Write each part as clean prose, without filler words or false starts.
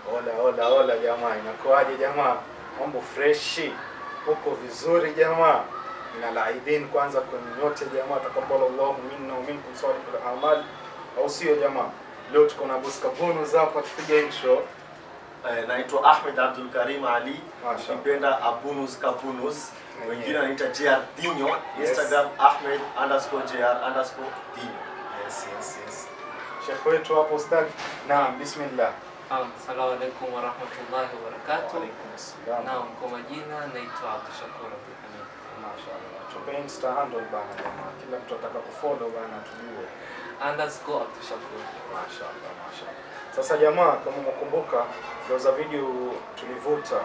Hola jamaa, inakuaje jamaa? Mambo freshi. Uko vizuri jamaa? Ninalaidin kwanza kwa nyote jamaa, takabbalallahu minna wa minkum salihul a'mal. Au sio jamaa? Leo tuko na boss Kabunuz hapa, tupige intro. Naitwa Ahmed Abdul Karim Ali, ukipenda Abunuz Kabunuz, wengine wanaita JR Dinho, Instagram Ahmed_JR_Dinho. Yes. Sheikh wetu hapo ustad. Naam, bismillah. Assalamu alaykum wa rahmatullahi wa barakatuh. Wa alaykum assalam. Naam, kwa majina naitwa Abdushakur Abdul Hamid. Mashaallah. Tupe Insta handle bana jamaa. Kila mtu ataka kufollow bana tujue. _Abdushakur. Mashaallah. Sasa jamaa, kama mkumbuka za video tulivuta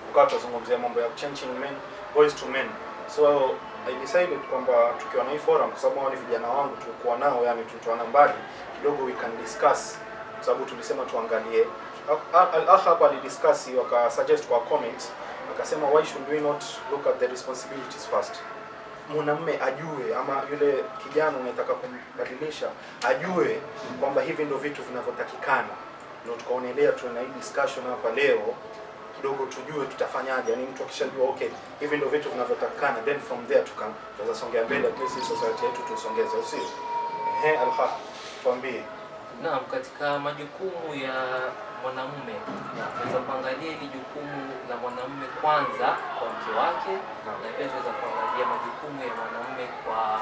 wakati tuzungumzia mambo ya changing men, boys to men. So I decided kwamba tukiwa na hii forum, kwa sababu wale vijana wangu tulikuwa nao, yani tutoana mbali kidogo, we can discuss, kwa sababu tulisema tuangalie al-akh hapa alidiscuss, wakasuggest kwa comments, akasema why should we not look at the responsibilities first. Mwanamume ajue, ama yule kijana unataka kumbadilisha ajue kwamba hivi ndio vitu vinavyotakikana. Ndio tukaonelea tuwe na hii discussion hapa leo kidogo, tujue tutafanyaje. Yani mtu akishajua okay, hivi ndio vitu vinavyotakikana, then from there tutaweza songea mbele, at least society yetu tusongeze, usio al-haq. Tuambie. Naam, katika majukumu ya mwanamume tunaweza kuangalia ile jukumu la mwanamume kwanza kwa mke wake, na pia tunaweza kuangalia majukumu ya mwanamume kwa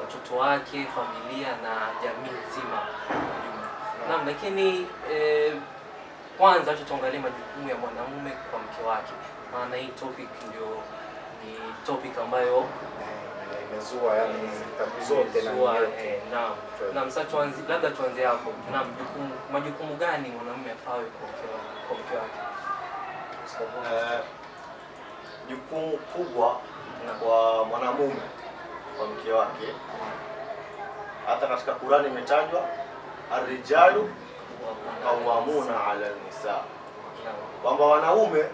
watoto wake, familia na jamii nzima kwa jumla. Naam, lakini kwanza tuangalie majukumu ya mwanamume kwa mke wake. Maana hii topic ndio ni topic ambayo imezua yani zote na naam, sasa tuanze hapo. Naam, majukumu gani mwanamume afawe kwa mke wake? Jukumu kubwa kwa mwanamume kwa mke wake, hata katika Qur'ani imetajwa ar-rijalu qawwamuna 'ala an-nisa, kwamba wanaume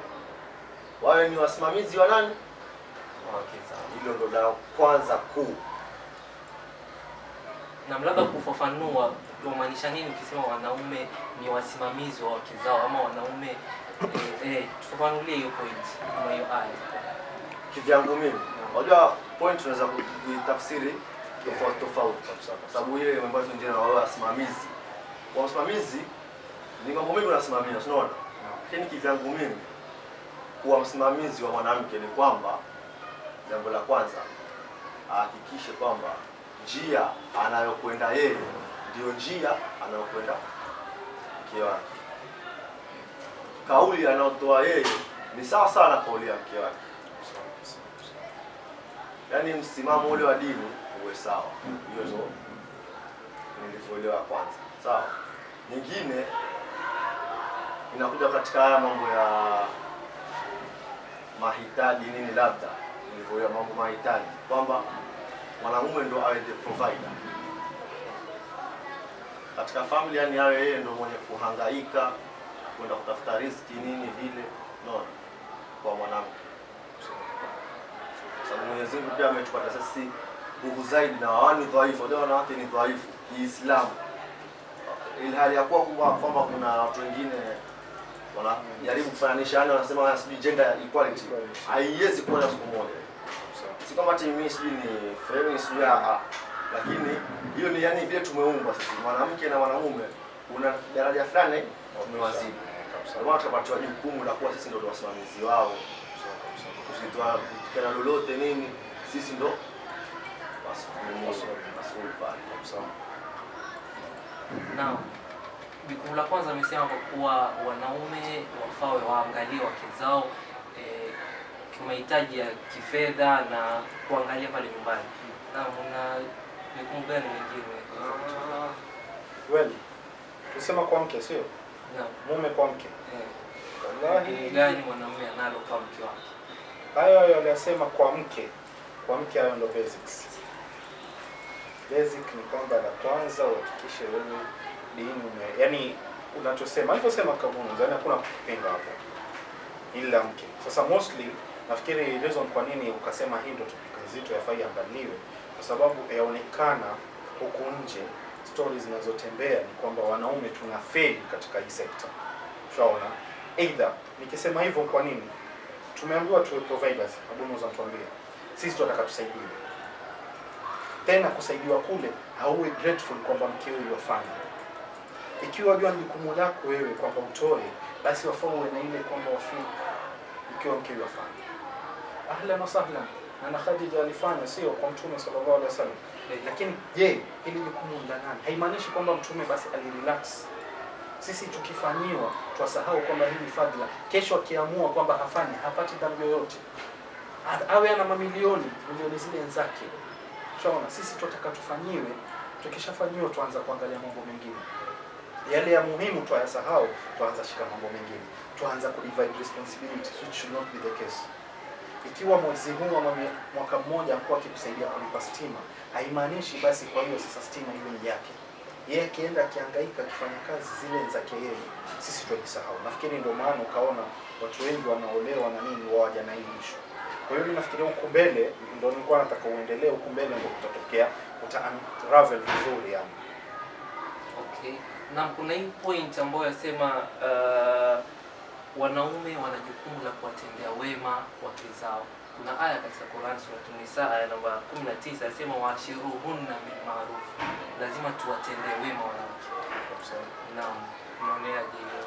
wawe ni wasimamizi wa nani? Hilo ndo la kwanza kuu. Na labda kufafanua unamaanisha nini ukisema wanaume ni wasimamizi wa wake zao, ama wanaume tufafanulie hiyo point kama hiyo aya. Kivyangu mimi, unajua point tunaweza kuitafsiri tofauti kwa sababu ile mambo yote ndio wao wasimamizi. Kwa msimamizi ni mambo mengi unasimamia, unaona? Lakini kivyangu mimi, kuwa msimamizi wa mwanamke ni kwamba jambo la kwanza ahakikishe kwamba njia anayokwenda yeye ndio njia anayokwenda mke wake. Kauli anayotoa yeye ni sawa sana kauli ya mke wake. Yaani msimamo ule wa dini uwe sawa. Hiyo ndio nilivyoelewa kwanza. Sawa. Nyingine inakuja katika haya mambo ya mahitaji nini, labda nilivyoelewa mambo mahitaji kwamba mwanamume ndo awe the provider katika family, yani awe yeye ndo mwenye kuhangaika kwenda kutafuta riziki nini vile, unaona, kwa mwanamke. Sababu Mwenyezi Mungu pia ametupatia sisi nguvu zaidi, na wani dhaifu, ndio wanawake ni dhaifu Kiislamu, ili hali ya kuwa kwamba kuna watu wengine wanajaribu kufananisha, yani wanasema wanasubiri gender equality, haiwezi kuwa siku moja. Si kama mimi sijui ni feminist ya, lakini hiyo ni yani vile tumeumbwa sisi, mwanamke na mwanamume kuna daraja fulani tumewazidi. Ndio maana tunapatiwa jukumu la kuwa sisi ndio wasimamizi wao. Kusitoa kana lolote nini, sisi ndio masuli pale kabisa. Naam. Jukumu la kwanza amesema kwa kuwa wanaume wafawe waangalie wake zao kwa mahitaji ya kifedha na kuangalia pale nyumbani. Naam, una jukumu gani lingine? Well, tusema kwa mke sio? Naam. Mume kwa mke. Wallahi gani mwanamume analo kwa mke wake? Hayo aliyosema kwa mke. Kwa mke hayo ndo basics. Basic ni kwamba la kwanza uhakikishe wewe dini yani unachosema alivyosema Kabunuz, yani hakuna kupinga hapo ila mke. Sasa mostly nafikiri reason kwa nini ukasema hii ndio topic nzito yafai angaliwe, kwa sababu yaonekana huku nje stories zinazotembea ni kwamba wanaume tunafeli katika hii sector. Shaona. Either nikisema hivyo kwa nini? Tumeambiwa tuwe providers, Abuno zanatuambia. Sisi tunataka tusaidiwe. Tena kusaidiwa kule hauwe grateful kwamba mkeo yofanya. Ikiwa unajua jukumu lako wewe kwamba utoe, basi wafaa uwe na ile kwamba wafii ikiwa mkeo yofanya. Ahlan wa sahlan. Na Khadija alifanya sio kwa Mtume sallallahu alaihi wasallam. Lakini je, hili jukumu la nani? Haimaanishi kwamba Mtume basi alirelax. Sisi tukifanyiwa twasahau kwamba hii ni fadhila. Kesho akiamua kwamba hafanyi, hapati dhambi yoyote. Awe ana milioni zile zake. Tunaona sisi tunataka tufanyiwe, tukishafanyiwa tuanza kuangalia mambo mengine. Yale ya muhimu tuyasahau, tuanza shika mambo mengine. Tuanza ku divide responsibilities, which should not be the case. Ikiwa mwezi huu ama mwaka mmoja kwa kikusaidia kulipa stima, haimaanishi basi kwa hiyo sasa stima iwe ni yake. Yeye akienda akihangaika akifanya kazi zile zake yeye, sisi tunajisahau. Nafikiri ndio maana ukaona watu wengi wanaolewa na nini waja na hii issue. Kwa hiyo nafikiria huko mbele ndio nilikuwa nataka uendelee huko mbele ndio kutatokea uta-unravel vizuri yani. Okay. Na kuna hii point ambayo yasema wanaume wana jukumu la kuwatendea wema wake zao. Kuna aya katika Qur'an sura An-Nisa aya namba 19 yasema waashiruhunna bil ma'ruf. Lazima tuwatendee wema wanawake. Naam. Unaoneaje hiyo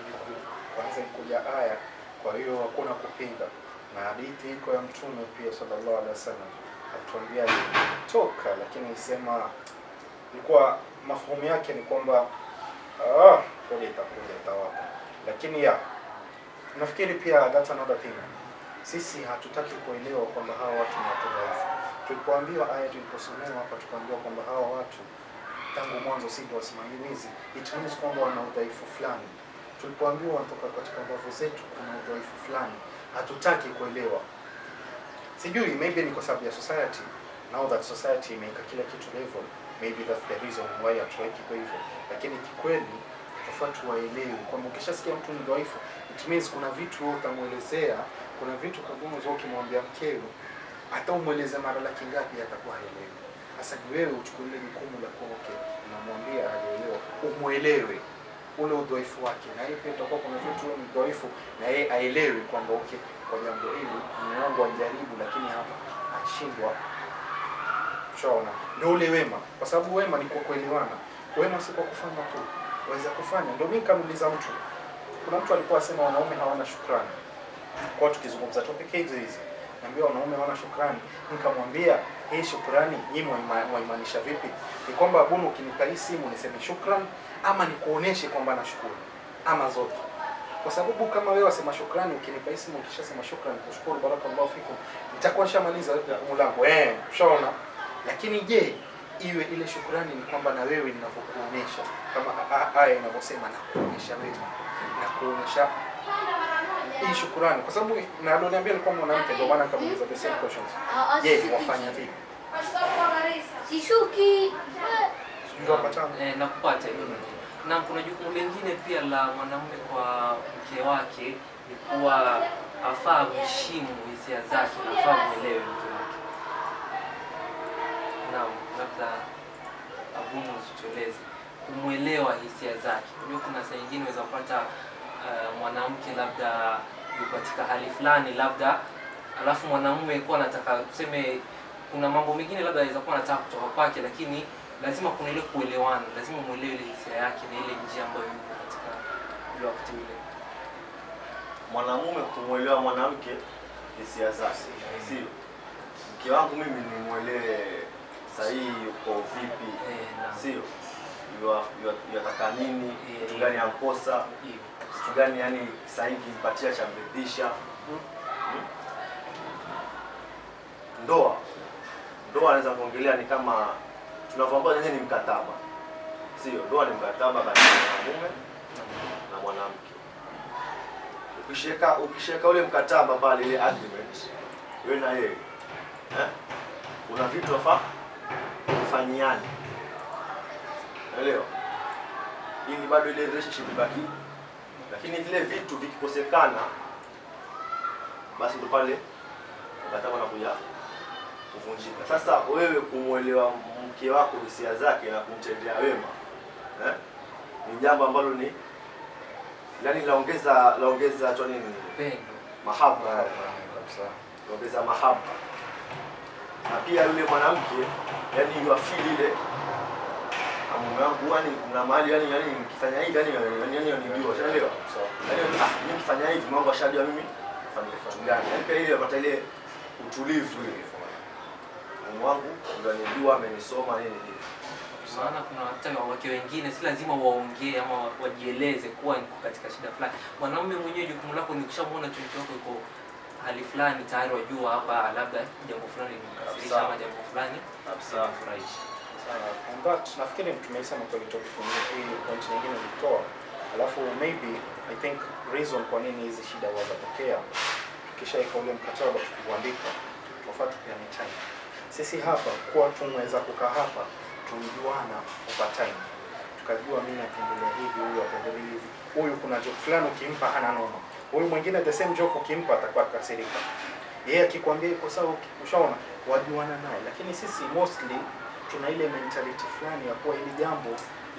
jukumu? Kwanza kuja aya, kwa hiyo hakuna kupinga. Na hadithi iko ya Mtume pia sallallahu alaihi wasallam atuambia toka, lakini isema ilikuwa mafuhumu yake ni kwamba kwa itakuja tawapa. Lakini nafikiri pia that's another thing. Sisi hatutaki kuelewa kwamba hawa watu ni watu dhaifu. Tulipoambiwa aya tuliposomewa hapa tukaambiwa kwamba hawa watu tangu mwanzo si ndio wasimamizi, it means kwamba wana udhaifu fulani. Tulipoambiwa wanatoka katika mbavu zetu kuna udhaifu fulani, hatutaki kuelewa. Sijui, maybe ni kwa sababu ya society. Now that society imeweka kila kitu level, maybe that's the reason why hatuweki kwa hivyo. Lakini kikweli tofauti waelewe kwamba ukishasikia mtu ni dhaifu, it means kuna vitu wewe utamuelezea, kuna vitu kabla ukimwambia mkeo hata umueleze mara laki ngapi atakuwa haelewi. Sasa wewe uchukue ile jukumu la kuwa unamwambia haelewe, umuelewe ule udhaifu wake, na yeye pia itakuwa kuna vitu ni dhaifu na yeye aelewe kwamba kwa jambo hili mwanangu ajaribu lakini hapa ashindwa. Chaona ndio ule wema, kwa sababu wema ni kwa kuelewana. Wema si kwa kufanya tu, waweza kufanya. Ndio mimi kamuuliza mtu, kuna mtu alikuwa asema wanaume hawana shukrani. Kwa tukizungumza topic hizi naambia wanaume hawana shukrani. Nikamwambia hii shukrani nyinyi mwaimaanisha vipi? Ni kwamba Abuno ukinipa hii simu niseme shukrani ama nikuoneshe kwamba nashukuru, ama zote? Kwa sababu kama wewe wasema shukrani, ukinipa hii simu ukishasema shukrani kushukuru barakallahu fikum, nitakuwa nishamaliza jukumu langu. Ushaona? Lakini je, iwe ile shukrani ni kwamba na wewe ninavyokuonesha kama aya inavyosema na kuonesha wewe na kuonesha hii shukrani, kwa sababu na aloniambia alikuwa mwanamke, ndio maana nikamuuliza the same questions. Je, wafanya vipi? Sishuki. Ndio patana. Nakupata hiyo. Na kuna jukumu lingine pia la mwanamume kwa mke wake ni kuwa afaa kuheshimu hisia zake, afaa kuelewa mke wake. Naam, labda Abuno tueleze kumuelewa hisia zake. Unajua kuna saa nyingine unaweza kupata mwanamke labda yuko katika hali fulani labda, alafu mwanamume kwa anataka tuseme kuna mambo mengine labda anaweza kuwa anataka kutoka kwake, lakini lazima kuna ile kuelewana, lazima muelewe ile hisia yake na ile njia ambayo yuko katika ile wakati ule. Mwanamume kumuelewa mwanamke hisia zake, sio mke wangu mimi nimuelewe sahihi uko vipi, sio yataka nini, kitu gani ankosa, kitu gani yani sahihi kimpatia cha mridhisha. Ndoa anaweza kuongelea ni kama tunavyoambia yenyewe ni mkataba, sio? Ndoa ni mkataba baina ya mwanamume na mwanamke. Ukisheka ule mkataba pale, ile agreement wewe na yeye, kuna vitu wafaa kufanyiana, unaelewa, ili bado ile relationship ibaki. Lakini vile vitu vikikosekana, basi ndo pale mkataba unakuja kuvunjika. Sasa wewe kumuelewa mke wako hisia zake na kumtendea wema, ni jambo ambalo ni yani laongeza tu nini? Pendo. Mahaba. Kabisa. Laongeza mahaba. Na pia yule mwanamke yani yafili ile mume wangu yani kuna mahali yani nikifanya hivi yani nijua, unaelewa? Yani mimi nikifanya hivi Mungu ashajua mimi nafanya kitu gani. Yani pia ile yapata ile utulivu ile. Mume wangu ndio anijua, amenisoma nini hivi. Maana kuna hata wake wengine si lazima waongee ama wajieleze kuwa niko katika shida fulani. Mwanaume mwenyewe jukumu lako ni kushamuona mke wako yuko hali fulani tayari wajua hapa labda jambo fulani limkasirisha ama jambo fulani furahisha. And that nafikiri tumeisema kwa topic hii point nyingine nilitoa. Alafu maybe I think reason kwa nini hizi shida zinatokea kisha iko ule mkataba tukuandika tufuate pia ni time. Sisi hapa kwa tunaweza kukaa hapa tulijuana over time. Tukajua mimi napendelea hivi, huyu apendelea hivi. Huyu kuna joke fulani ukimpa hana noma. Huyu mwingine the same joke ukimpa atakuwa kasirika. Yeye akikwambia iko sawa ushaona wajuana naye. Lakini sisi mostly tuna ile mentality fulani ya kuwa hili jambo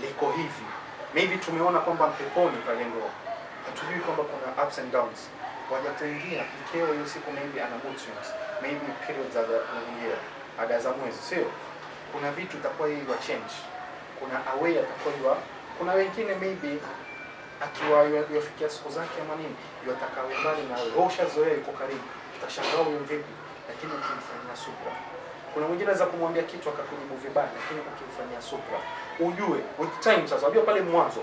liko hivi. Maybe tumeona kwamba mpeponi pale ndo. Hatujui kwamba kuna ups and downs. Waja kuingia mkeo hiyo siku maybe ana mood swings. Maybe periods za kuingia. Ada za mwezi, sio? Kuna vitu itakuwa hii wa change. Kuna away atakuwa kuna wengine maybe akiwa yafikia siku zake ama nini, yataka mbali na wewe. Ushazoea yuko karibu. Utashangaa huyo vipi, lakini ukimfanyia subra. Kuna mwingine anaweza kumwambia kitu akakujibu vibaya, lakini ukimfanyia subra, ujue with time sasa, unajua pale mwanzo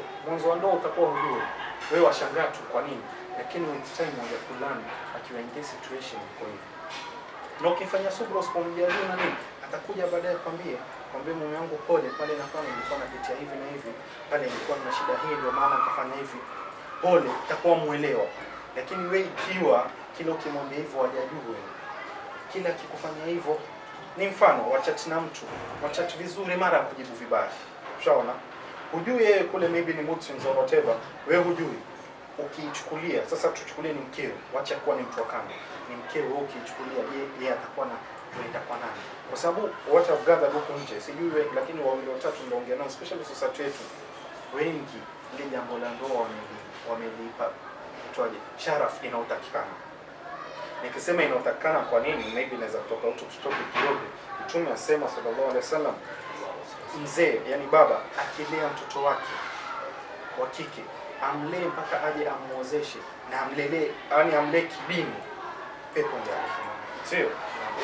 wa ndoa utakuwa ujue. Wewe washangaa tu kwa nini, lakini with time unaanza kulani akiwa in this situation iko hivi. Na ukifanya subra usipomjia na nini, atakuja baadaye kwambie mume wangu pole pale na pale nilikuwa napitia hivi na hivi, pale nilikuwa na shida hii ndio maana nikafanya hivi. Pole, utakuwa muelewa. Lakini wewe ikiwa kila ukimwambia hivyo hajajua, kila kikufanya hivyo ni mfano wachat na mtu, wachat vizuri mara kujibu vibaya. Ushaona? Hujui yeye kule maybe ni mood swings or whatever, wewe hujui. Ukiichukulia, sasa tuchukulie ni mkeo, wacha kuwa ni mtu wa kando. Ni mkeo wewe ukiichukulia yeye atakuwa na kwenda kwa nani? Kwa sababu what I've gathered huko nje, sijui wewe lakini wawili watatu ndio ongea nao, especially society yetu. Wengi ile jambo la ndoa wamelipa itwaje? Sharaf inaotakikana. Nikisema inaotakikana kwa nini? Maybe naweza kutoka out of topic kidogo. Mtume asema sallallahu alaihi wasallam, mzee yani baba akilea mtoto wake wa kike amlee mpaka aje amuozeshe na amlelee, yani amlee kibini, pepo yake. Sio?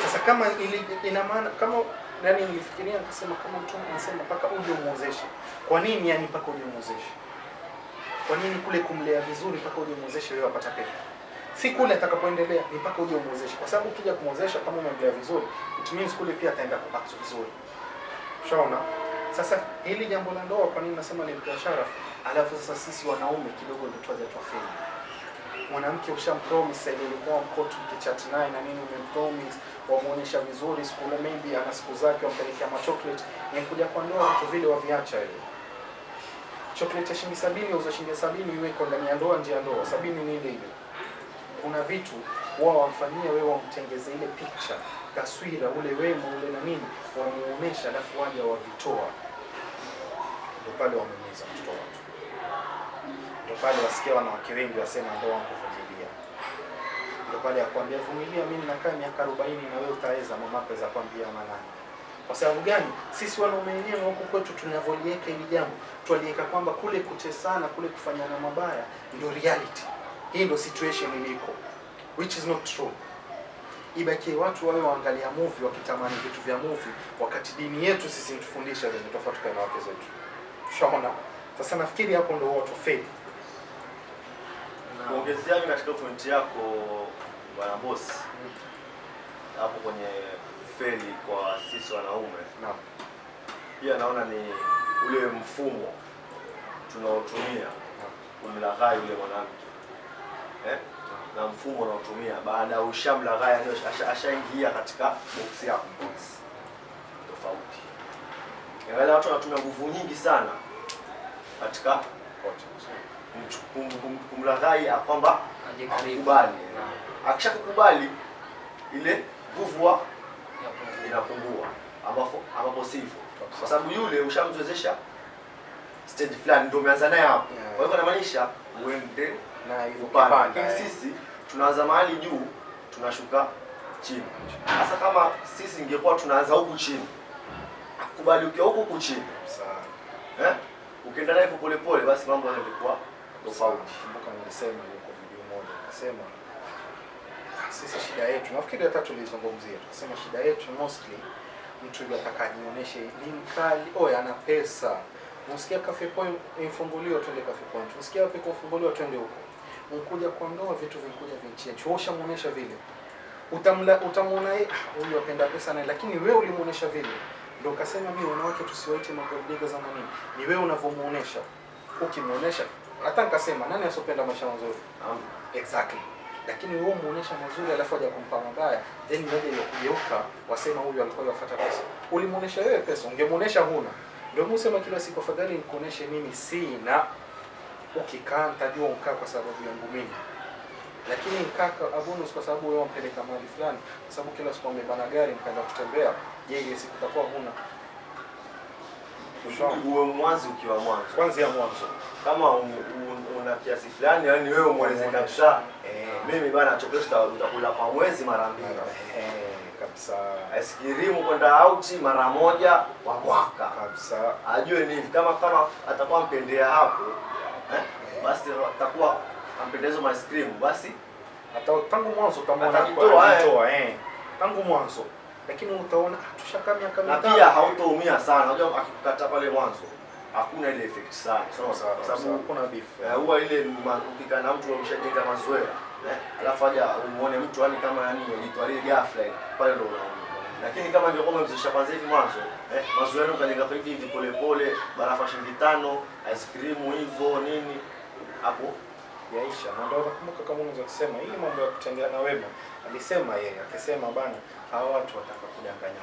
Sasa kama ina maana kama nani nilifikiria nikasema kama mtume anasema mpaka uje umuozeshe. Kwa nini yani mpaka uje umuozeshe? Kwa nini kule kumlea vizuri mpaka uje umuozeshe wewe apata pepo? Si kule atakapoendelea ni mpaka uje umuozeshe. Kwa sababu ukija kumuozesha kama umemlea vizuri, it means kule pia ataenda kubaki vizuri. Ushaona? Sasa hili jambo la ndoa kwa nini nasema ni biashara? Alafu sasa sisi wanaume kidogo ndio tuaje tuafeli. Mwanamke ushampromise ile ilikuwa mkoto mkichat naye na nini umempromise, wamuonyesha vizuri siku ile maybe ana siku zake wampelekea ma chocolate, ni kuja kwa ndoa vitu vile waviacha ile. Chocolate ya shilingi 70 au shilingi 70 iwe kwa ndani ya ndoa, nje ya ndoa 70 ni ile ile. Kuna vitu wao wamfanyia wewe wamtengeze ile picture, taswira ule wema ule na nini, wamuonesha alafu waje wavitoa. Ndio pale wamenyeza mtoto wao. Ndio pale wasikia wanawake wengi wasema ndoa wangu vumilia. Ndio pale akwambia vumilia, mimi nakaa miaka 40 na wewe utaweza, mamako za kwambia manani. Kwa sababu gani? Sisi wanaume wenyewe huko kwetu tunavolieka hili jambo. Tualieka kwamba kule kutesana, kule kufanyana mabaya ndio reality. Hii ndio situation iliko. Which is not true. Ibaki watu wawe waangalia movie wakitamani vitu vya movie wakati dini yetu sisi inatufundisha vitu tofauti na wake zetu. Ushaona? Sasa nafikiri hapo ndio watu fail. Kuongezea mimi katika point yako bwana boss. Hapo kwenye feli kwa sisi wanaume. Naam. Pia naona ni ule mfumo tunaotumia kumlaghai yule mwanamke. Na mfumo unaotumia baada ya ushamlaghai ashaingia katika box yako tofauti. Ingawa watu wanatumia nguvu nyingi sana katika kumlaghai kwamba akubali. Akishakukubali ile nguvu inapungua ambapo sivyo. Kwa sababu yule ushamzoezesha stage fulani ndio umeanza naye hapo. Kwa hivyo inamaanisha uende na hivyo upande. kipanda. Lakini sisi tunaanza mahali juu tunashuka chini. Sasa kama sisi ingekuwa tunaanza huku chini, akubali ukiwa huku chini. Sawa. Ukienda naye pole pole basi mambo yanakuwa tofauti. Kumbuka nilisema kwa video moja, nikasema sisi shida yetu, nafikiri hata tulizungumzia, tukasema shida yetu mostly mtu yataka ajionyeshe ni mkali, oya ana pesa. Unasikia Cafe Point ifunguliwa, twende Cafe Point. Unasikia wapi kufunguliwa, twende huko. Unkuja kwa ndoa vitu vinkuja vinchange. Chosha muonesha vile. Utamuona yeye huyu apenda pesa naye, lakini wewe ulimuonesha vile. Ndio kasema mimi wanawake tusiwaite magordiga za nini. Ni wewe unavomuonesha. Ukimuonesha hata nikasema nani asopenda maisha mazuri? Exactly. Lakini wewe muonesha mazuri alafu haja kumpa mabaya, then moja ile kugeuka wasema huyu alikuwa yafuata pesa. Ulimuonesha wewe pesa, ungemuonesha huna. Ndio msema kila siku afadhali nikuoneshe mimi sina. Ukikaa nitajua ukaa kwa sababu yangu mimi. Lakini kaka abonus kwa sababu wewe umpeleka mahali fulani, kwa sababu kila siku umebana gari mkaenda kutembea, je, ile siku utakuwa huna. Uwe mwanzo ukiwa mwanzo. Kwanza ya mwanzo. Kama una kiasi fulani yani wewe umueleze kabisa. Mimi bana chokoleti utakula kwa mwezi mara mbili. Kabisa. Ice cream kwenda out mara moja kwa mwaka. Kabisa. Ajue ni kama atakuwa mpendea hapo. Basi atakuwa ampendeza ice cream basi hata tangu mwanzo kama anatoa tangu mwanzo, lakini utaona tushakaa miaka na pia hautoumia sana. Unajua akikukata pale mwanzo hakuna ile effect sana, kwa sababu kuna beef. Huwa ile ukikaa na mtu umeshajenga mazoea, alafu aje umuone mtu yani kama yani jitwalie ghafla pale ndo unaona. Lakini kama ndio kama mzisha kwanza hivi mwanzo, mazoea yenu kajenga hivi hivi pole pole, barafa shilingi 5, ice cream hivyo nini hapo yaisha. Na ndio nakumbuka kama unaweza kusema hii mambo ya kutengeana wema, alisema yeye akisema bana hao watu wataka kudanganya.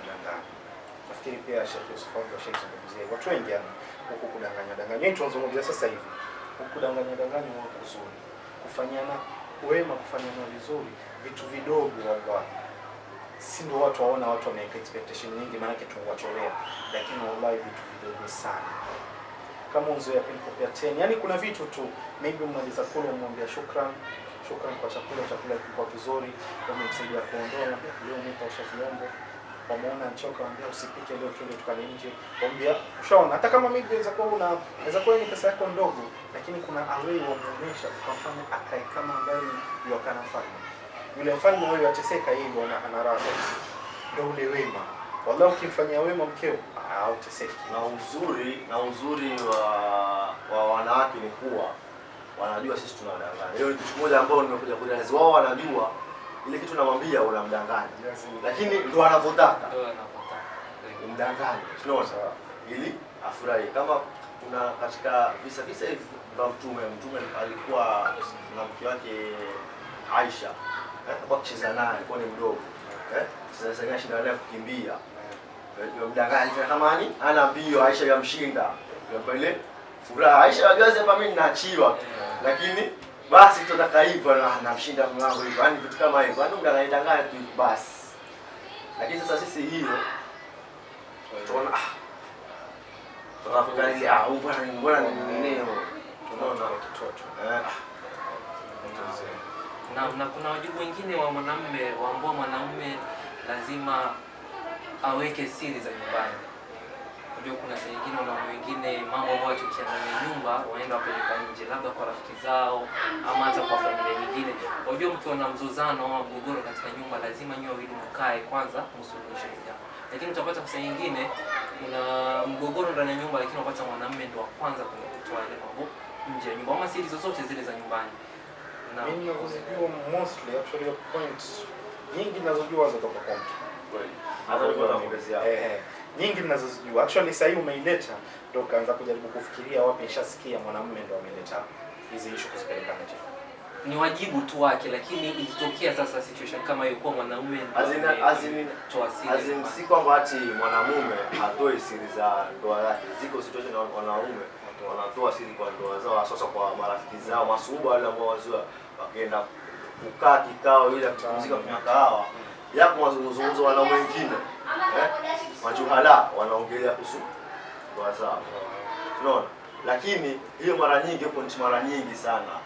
Nafikiri pia Sheikh Yusuf ndio shazungumzia watu wengi yani huko kudanganya. Yeye tunazungumzia sasa hivi huko kudanganya wa kuzuri, kufanyana wema, kufanyana vizuri, vitu vidogo wallahi. Si ndio watu waona watu wameka expectation nyingi maana kitu wacholea, lakini wallahi vitu vidogo sana. Kama unzo ya pili kwa 10, yani kuna vitu tu, maybe umaliza kula umwambia shukran kwa chakula kilikuwa kizuri, umemsaidia kuondoa na leo nitaosha vyombo, wameona choka, ambia usipike leo, twende tukale nje, mwambia ushaona. Hata kama maybe inaweza kuwa ni pesa yako ndogo, lakini kuna away wa muonesha, kwa mfano akae kama ambaye ni wakana mfalme. Yule mfalme wewe ateseka hivyo na ana raha. Ndio ule wema. Wallahi ukimfanyia wema mkeo, uteseki. Na uzuri wa wanawake ni kuwa wanajua sisi tunawadanganya. Hiyo ni kitu kimoja ambao nimekuja kueleza. Wao wanajua ile kitu namwambia unamdanganya. Lakini ndio anavyotaka. Umdanganye. Unaona? Ili afurahi. Kama kuna katika visa hivi vya mtume alikuwa na mke wake Aisha. Alikuwa kucheza naye, alikuwa ni mdogo. Sasa shida naye kukimbia. Ndio mdanganya kama nani? Ana mbio Aisha yamshinda. Ndio ile furaha. Aisha wajaze hapa mimi ninaachiwa. Lakini basi tutaka hivyo na namshinda mwanangu hivyo. Yaani vitu kama hivyo. Yaani mdanganya tu basi. Lakini sasa sisi hiyo tunaona tunafikiria mbona ni nini? Tunaona kitoto. Na kuna wajibu wengine wa mwanamume ambao mwanamume lazima aweke siri za nyumbani. Unajua kuna saa nyingine wanaume wengine mambo ambayo tukiangalia nyumba waenda wapeleka nje, labda kwa rafiki zao ama hata kwa familia nyingine. Unajua mkiona mzozano au mgogoro katika nyumba lazima nyote wawili mkae kwanza msuluhishe jambo. Lakini utapata kwa saa nyingine kuna mgogoro ndani ya nyumba, lakini unapata mwanamume ndio wa kwanza kutoa ile mambo nje ya nyumba ama siri zozote zile za nyumbani. Mimi ninazojua mostly actually point nyingi ninazojua kutoka kwa mtu. Hata nilikuwa naongezea. Nyingi ninazojua actually sasa hivi umeileta ndio kaanza kujaribu kufikiria wapi nishasikia mwanamume ndio ameleta hizi issue kuzipeleka nje. Ni wajibu tu wake, lakini ikitokea sasa situation kama hiyo kwa mwanamume azin si kwamba ati mwanamume atoe siri za ndoa yake. Ziko situation na wanaume wanatoa siri kwa ndoa zao, hasa kwa marafiki zao, masuhuba wale ambao wazua wakienda kukaa kikao ile kupumzika kwa kahawa. Yako mazungumzo wana wengine. Majuhala wanaongelea kuhusu ndoa zao. Unaona? lakini hiyo mara nyingi point mara nyingi sana